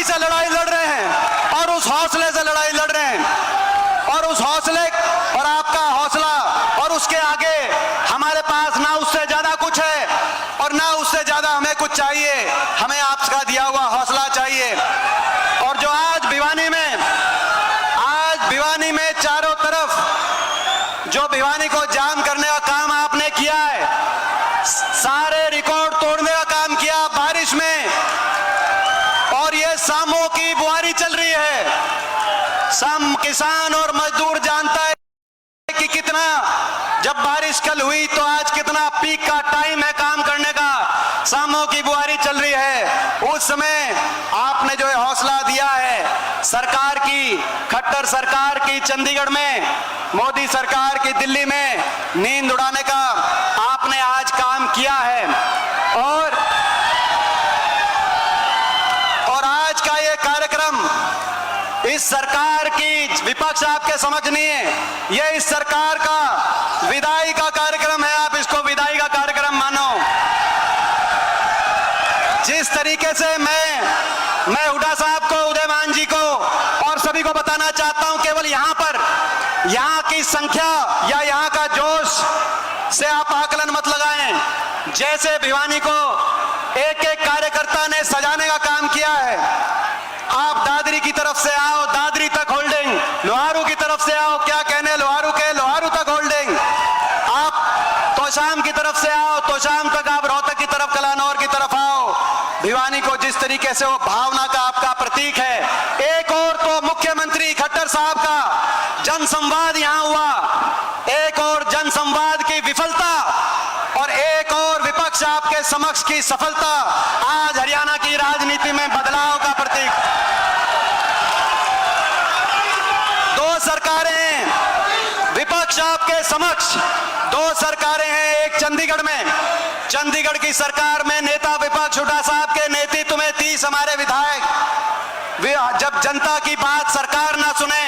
ईमानदारी से लड़ाई लड़ रहे हैं और उस हौसले से लड़ाई लड़ रहे हैं, और उस हौसले और आपका हौसला और उसके आगे हमारे पास ना उससे ज्यादा कुछ है और ना उससे ज्यादा हमें कुछ चाहिए। हमें आपका दिया हुआ हौसला चाहिए। और जो आज भिवानी में चारों तरफ जो भिवानी को जाम करने का काम आपने किया है, सारे रिकॉर्ड तोड़ने का काम किया बारिश में, और ये शामों की बुआरी चल रही है। शाम किसान और मजदूर जानता है कि कितना, जब बारिश कल हुई तो आज कितना पीक का टाइम है काम करने का। शामों की बुआरी चल रही है। उस समय आपने जो हौसला दिया है, सरकार की, खट्टर सरकार की चंडीगढ़ में, मोदी सरकार की दिल्ली में नींद उड़ाने का आपने आज काम किया है। और आज का ये कार्यक्रम इस सरकार की, विपक्ष आपके समझ नहीं है, ये इस सरकार का विदाई का कार्यक्रम है। आप इसको विदाई का कार्यक्रम मानो। जिस तरीके से मैं हुड्डा साहब को, उदयमान जी को और सभी को बताना चाहता हूं, केवल यहां पर, यहां की संख्या या यहां का जोश से आप आकलन मत लगाएं। जैसे भिवानी को एक एक कार्यकर्ता ने सजाने का काम किया है। आप दादरी की तरफ से आओ, दादरी तक होल्डिंग, लोहारू की तरफ से आओ, क्या कहने लोहारू के, लोहारू तक होल्डिंग, आप तोशाम की तरफ से आओ, तोशाम तक, आप रोहतक की तरफ, कलानौर की तरफ आओ। भिवानी को जिस तरीके से वो भावना का आपका प्रतीक है। एक और तो मुख्यमंत्री खट्टर साहब का जनसंवाद यहां हुआ, एक और जनसंवाद की विफलता और एक और विपक्ष आपके समक्ष की सफलता आज हरियाणा की राजनीति में बदलाव का प्रतीक। दो सरकारें विपक्ष आपके समक्ष, दो सरकारें हैं। एक चंडीगढ़ में, चंडीगढ़ की सरकार में नेता विपक्ष हुड्डा साहब के नेतृत्व में 30 हमारे विधायक, जब जनता की बात सरकार ना सुने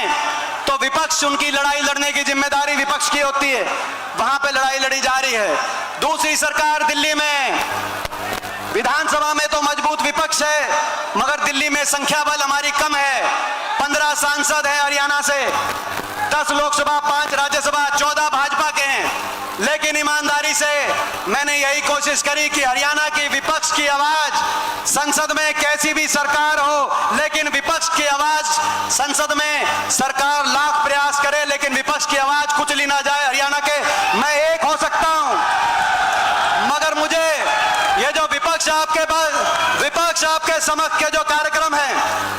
तो विपक्ष, उनकी लड़ाई लड़ने की जिम्मेदारी विपक्ष की होती है। वहां पे लड़ाई लड़ी जा रही है। दूसरी सरकार दिल्ली में, विधानसभा में तो मजबूत विपक्ष है, मगर दिल्ली में संख्या बल हमारी कम है। 15 सांसद हैं हरियाणा से, 10 लोकसभा, 5 राज्यसभा, 14 भाजपा के हैं। लेकिन ईमानदारी से मैंने यही कोशिश करी कि हरियाणा की विपक्ष की आवाज, संसद में कैसी भी सरकार हो, लेकिन विपक्ष की आवाज संसद में, सरकार लाख प्रयास करे लेकिन विपक्ष की आवाज कुचली ना जाए हरियाणा के। मैं एक हो सकता हूं, मगर मुझे ये जो विपक्ष आपके पास, विपक्ष आपके समक्ष के जो कार्यक्रम है,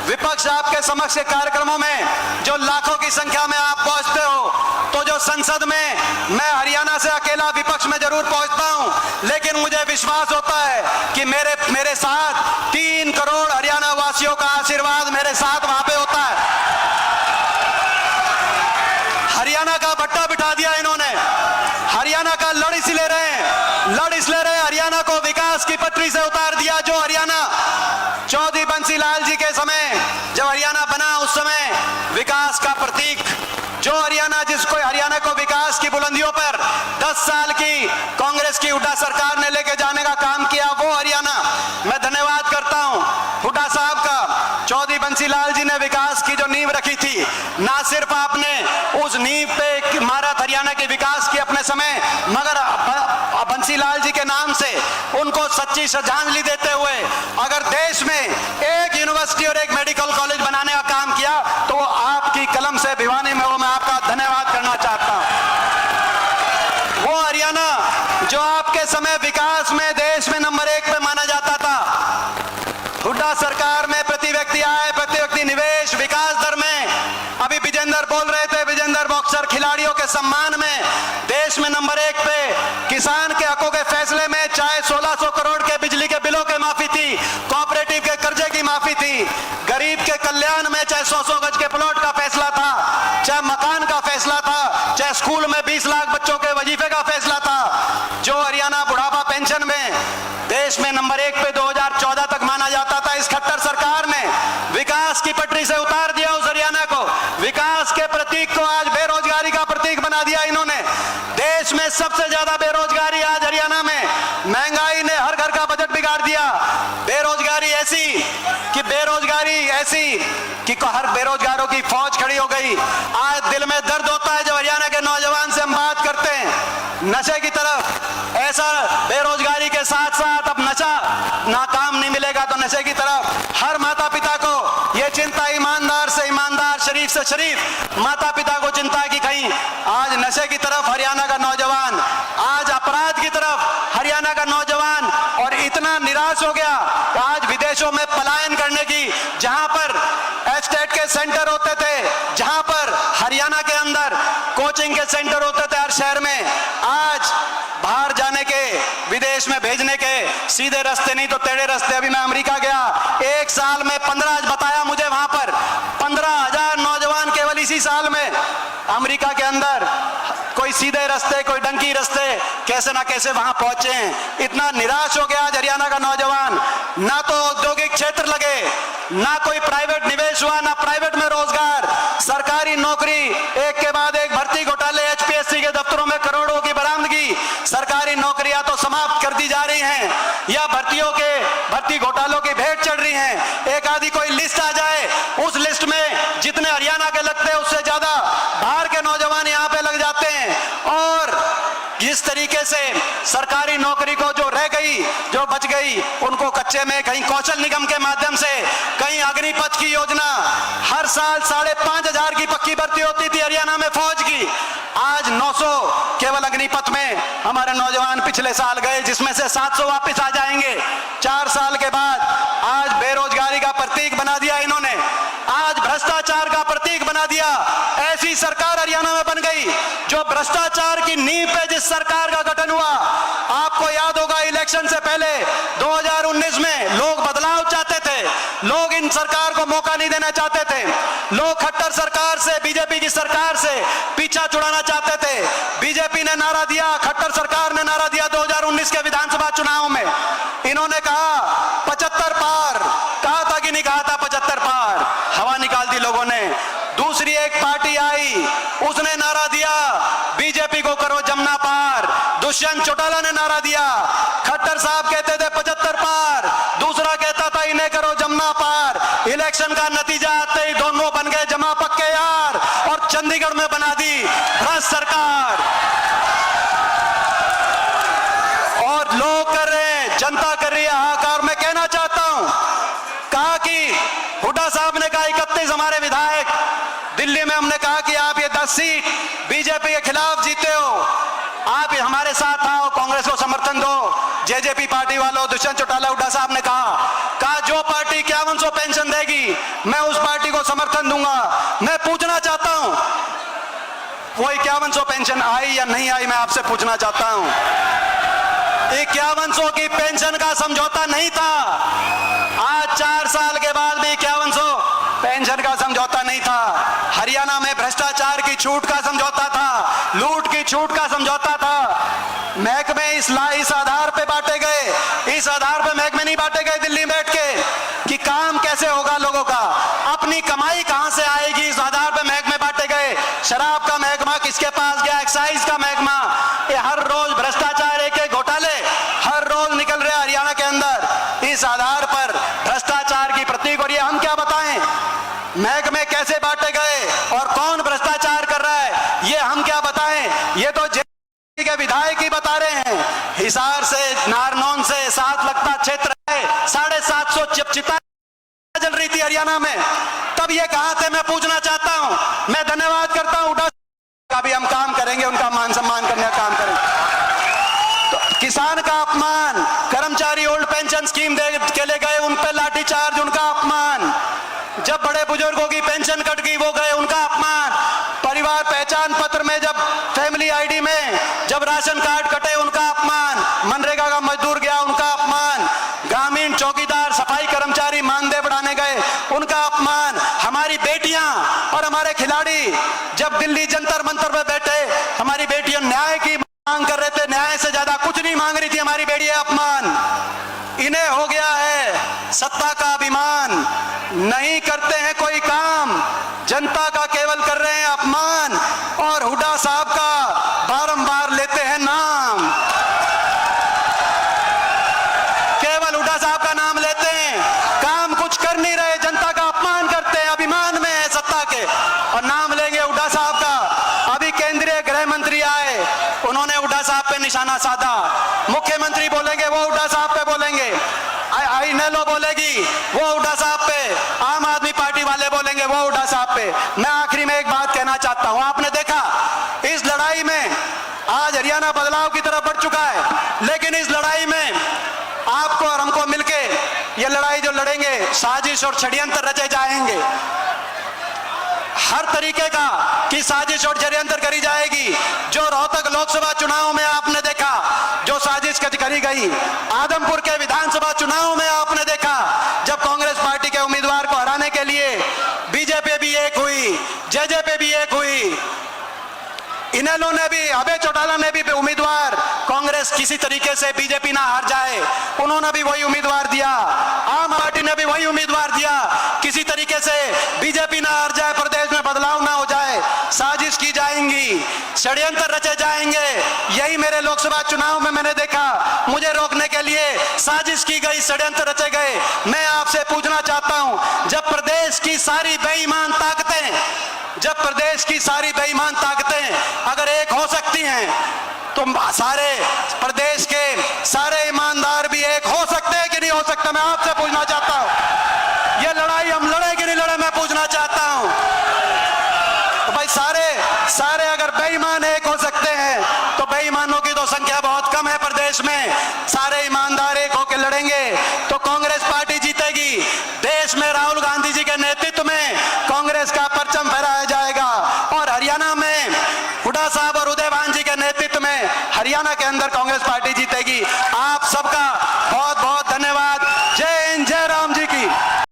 विपक्ष आपके समक्ष के कार्यक्रमों में जो लाखों की संख्या में आप पहुंचते हो, तो जो संसद में मैं हरियाणा से अकेला विपक्ष में जरूर पहुंचता हूं, लेकिन मुझे विश्वास होता है कि मेरे साथ 3 करोड़ हरियाणा वासियों का आशीर्वाद मेरे साथ वहां पे होता है। हरियाणा का भट्टा बिठा दिया इन्होंने, हरियाणा का लड़ इस ले रहे हैं, लड़ इस ले रहे हैं, हरियाणा को विकास की पटरी से उतार दिया। जो हरियाणा चौधरी बंसी लाल जी के समय जब हरियाणा बना, उस समय विकास का प्रतीक, जो हरियाणा, जिसको हरियाणा को विकास की बुलंदियों पर 10 साल की कांग्रेस की हुड्डा सरकार ने लेके जाने का काम किया, वो हरियाणा। मैं धन्यवाद करता हूं हुड्डा साहब का। चौधरी बंसी लाल जी ने विकास की जो नींव रखी थी, ना सिर्फ आपने उस नींव पे इमारत हरियाणा के विकास की अपने समय, मगर बंसी लाल जी के नाम से उनको सच्ची श्रद्धांजलि देते हुए अगर देश में एक यूनिवर्सिटी और एक मेडिकल कॉलेज बनाने का काम किया, तो वो आपकी कलम से भिवानी में, वो मैं आपका धन्यवाद करना चाहता हूं। वो हरियाणा जो आपके समय विकास में देश में नंबर 1 पे माना जाता था, हुड्डा सरकार में प्रति व्यक्ति आय, प्रति व्यक्ति निवेश, विकास दर में, अभी विजेंद्र बोल रहे थे, विजेंद्र बॉक्सर खिलाड़ियों के सम्मान में देश में नंबर 1 पे, किसान के हकों के फैसले में, चाहे 1600 करोड़ के बिजली के बिलों के माफी थी, कोऑपरेटिव के कर्जे की माफी थी, गरीब के कल्याण में चाहे 100 गज के प्लॉट का फैसला था, चाहे मकान का फैसला था, चाहे स्कूल में 20 लाख बच्चों के वजीफे का फैसला था, जो हरियाणा बुढ़ापा पेंशन में देश में नंबर 1 पे 2014 तक माना जाता था, इस खट्टर सरकार ने विकास की पटरी से उतार दिया उस हरियाणा को। विकास के प्रतीक को आज बेरोजगारी का प्रतीक बना दिया इन्होंने। देश में सबसे ज्यादा बेरोजगारी आज हरियाणा में, महंगाई ने हर घर का बजट बिगाड़ दिया। बेरोजगारी ऐसी कि बेरोजगारी बेरोजगारी ऐसी कि हर बेरोजगारों की फौज खड़ी हो गई। आज दिल में दर्द होता है जब हरियाणा के नौजवान से हम बात करते हैं नशे की तरफ। ऐसा बेरोजगारी के साथ साथ अब नशा नाकाम नहीं मिलेगा तो नशे की तरफ हर माता पिता को यह चिंता, ईमानदार से ईमानदार, शरीफ से शरीफ माता पिता को चिंता है कि कहीं आज नशे की तरफ हरियाणा का नौजवान, आज अपराध की तरफ हरियाणा का नौजवान और इतना निराश हो गया कि आज विदेशों में पलायन करने की, जहां पर एस्टेट के सेंटर होते थे, जहां पर हरियाणा के अंदर कोचिंग के सेंटर होते थे हर शहर में, आज बाहर जाने के, विदेश में भेजने के सीधे रास्ते नहीं तो टेढ़े रास्ते। अभी मैं अमेरिका गया, एक साल में 15 बताया मुझे वहां पर 15,000 नौजवान केवल इसी साल में अमेरिका के अंदर कोई सीधे रास्ते, कोई डंकी रास्ते, कैसे ना कैसे वहां पहुंचे हैं। इतना निराश हो गया आज हरियाणा का नौजवान। ना तो औद्योगिक क्षेत्र लगे, ना कोई प्राइवेट निवेश हुआ, ना प्राइवेट में रोजगार, सरकारी नौकरी एक के बाद एक, भर्ती घोटाले, एचपीएससी के दफ्तरों में करोड़ों की बरामदगी, सरकारी नौकरियां तो समाप्त कर दी जा रही हैं या भर्ती घोटालों की भेंट चढ़ रही हैं। एक आदि कोई लिस्ट आ जाए, उस लिस्ट में जितने हरियाणा के लगते हैं उससे ज्यादा बाहर के नौजवान यहां पे लग जाते हैं। और इस तरीके से सरकारी नौकरी को जो रह गई, जो बच गई, उनको कच्चे में कहीं कौशल निगम के माध्यम से, कहीं अग्निपथ की योजना, हर साल 5,500 की पक्की भर्ती होती थी हरियाणा में फौज की, आज 900 केवल अग्निपथ में हमारे नौजवान पिछले साल गए, जिसमें से 700 वापस आ जाएंगे 4 साल के बाद। आज बेरोजगारी का प्रतीक बना दिया इन्होंने, आज भ्रष्टाचार का प्रतीक बना दिया। ऐसी सरकार हरियाणा में बन गई जो भ्रष्टाचार की नींव पे जिस सरकार का गठन हुआ, आपको याद होगा इलेक्शन से पहले 2019 में लोग बदलाव चाहते थे, लोग इन सरकार को मौका नहीं देना चाहते थे, लोग खट्टर सरकार से, बीजेपी की सरकार से पीछा छुड़ाना चाहते थे। बीजेपी ने नारा दिया, खट्टर सरकार ने नारा दिया 2019 के विधानसभा चुनाव में, इन्होंने कहा 75 पार, कहा था कि नहीं कहा था 75 पार, हवा निकाल दी लोगों ने। दूसरी एक पार्टी आई, उसने नारा दिया बीजेपी को करो जमुना पार, दुष्यंत चौटाला ने नारा दिया, खट्टर साहब कहते थे 75 पार, दूसरा कहता था इन्हें करो जमुना पार। इलेक्शन का नतीजा आते ही दोनों बन गए जमा पक्के यार और चंडीगढ़ में बना दी भ्रष्ट सरकार। और लोग कर रहे हैं, जनता कर रही है हाहाकार। मैं कहना चाहता हूं, कहा कि हुड्डा साहब ने कहा 31 हमारे विधायक, दिल्ली में हमने कहा कि आप ये 10 सीट बीजेपी के खिलाफ जीते हो, आप हमारे साथ आओ, कांग्रेस को समर्थन दो। जेजेपी पार्टी वालों, दुष्यंत चौटाला, हुड्डा साहब ने कहा जो पार्टी 5100 पेंशन देगी मैं उस पार्टी को समर्थन दूंगा। मैं पूछना चाहता हूं, वो 5100 पेंशन आई या नहीं आई, मैं आपसे पूछना चाहता हूं। 5100 की पेंशन का समझौता नहीं था, आज 4 साल के बाद भी 5100 पेंशन का समझौता नहीं था। हरियाणा में भ्रष्टाचार की छूट का समझौता था, लूट की छूट का समझौता था। महकमे इस आधार पे बांटे गए, इस आधार पे महकमे नहीं बांटे गए दिल्ली में बैठ के कि काम कैसे होगा लोगों का, अपनी कमाई कहां से आएगी, इस आधार पे महकमे बांटे गए। शराब का महकमा किसके पास गया, एक्साइज का महकमा, ये हर रोज भ्रष्टाचार, एक घोटाले हर रोज निकल रहे हरियाणा के अंदर। इस आधार पर भ्रष्टाचार की प्रतीक, और ये हम क्या बताएं, महकमे कैसे बांटे गए और कौन भ्रष्टाचार कर रहा है, ये हम क्या बताएं, ये तो जेजेपी के विधायक ही बता रहे हैं। हिसार से, नारनौल से 7 लगता क्षेत्र है, 750 चिता जल रही थी हरियाणा में, तब ये कहां थे, मैं पूछना चाहता हूं। मैं धन्यवाद करता हूं हुड्डा का भी, हम काम करेंगे, उनका मान सम्मान करने का काम करेंगे। तो किसान का अपमान, कर्मचारी ओल्ड पेंशन स्कीम के लिए गए, उन पे लाठीचार्ज, उनका अपमान। जब बड़े बुजुर्गों की पेंशन कट गई वो गए, उनका अपमान। परिवार पहचान पत्र में जब फैमिली आईडी में जब राशन कार्ड कटे, उनका अपमान। मनरेगा का मजदूर गया, उनका अपमान। ग्रामीण चौकीदार, सफाई कर्मचारी मानदेय बढ़ाने गए, उनका अपमान। हमारी बेटियां और हमारे खिलाड़ी जब दिल्ली जंतर मंतर पे बैठे, हमारी बेटियां न्याय की मांग कर रहे थे, न्याय से ज्यादा कुछ नहीं मांग रही थी हमारी बेटियां, अपमान। इन्हें हो गया है सत्ता का अभिमान, नहीं करते हैं कोई काम, जनता का केवल कर रहे हैं अपमान, और हुड्डा साहब का बारंबार लेते हैं नाम, केवल हुड्डा साहब का नाम लेते हैं, काम कुछ कर नहीं रहे, जनता निशाना साधा। मुख्यमंत्री बोलेंगे वो हुड्डा साहब पे बोलेंगे, इनेलो बोलेगी वो हुड्डा साहब पे, आम आदमी पार्टी वाले बोलेंगे वो हुड्डा साहब पे। मैं आखिरी में एक बात कहना चाहता हूं, आपने देखा इस लड़ाई में आज हरियाणा बदलाव की तरफ बढ़ चुका है, लेकिन इस लड़ाई में आपको और हमको मिलके ये लड़ाई जो लड़ेंगे, साजिश और षड्यंत्र रचे जाएंगे, हर तरीके का की साजिश और षड्यंत्र करी जाएगी। जो रोहतक लोकसभा चुनाव में आपने देखा जो साजिश करी गई, आदमपुर के विधानसभा चुनाव में आपने देखा जब कांग्रेस पार्टी के उम्मीदवार को हराने के लिए बीजेपी भी एक हुई, जेजेपी भी एक हुई, इनेलो ने भी, अभय चौटाला ने भी उम्मीदवार, कांग्रेस किसी तरीके से बीजेपी ना हार जाए उन्होंने भी वही उम्मीदवार दिया, आम पार्टी ने भी वही उम्मीदवार दिया, किसी तरीके से बीजेपी ना हार जाए, प्रदेश में बदलाव ना हो जाए, साजिश की जाएंगी, षड्यंत्र रचे जाएंगे। यही मेरे लोकसभा चुनाव में मैंने देखा, मुझे रोकने के लिए साजिश की गई, षड्यंत्र रचे गए। मैं आपसे पूछना चाहता हूं, जब प्रदेश की सारी बेईमान ताकतें अगर एक हो सकती हैं तो सारे प्रदेश के सारे ईमानदार भी एक हो सकते हैं कि नहीं हो सकता? मैं आपसे पूछना चाहता हूं, ये लड़ाई हम लड़े कि नहीं लड़े, मैं पूछना चाहता हूं। तो भाई सारे अगर बेईमान एक हो सकते हैं तो बेईमानों की तो संख्या बहुत कम है प्रदेश में, सारे ईमानदार एक होकर लड़ेंगे तो कांग्रेस पार्टी जीतेगी। देश में राहुल गांधी जी के नेतृत्व में कांग्रेस का परचम फहराया जाएगा और हरियाणा में हुड्डा साहब और उदयभान जी के नेतृत्व में हरियाणा के अंदर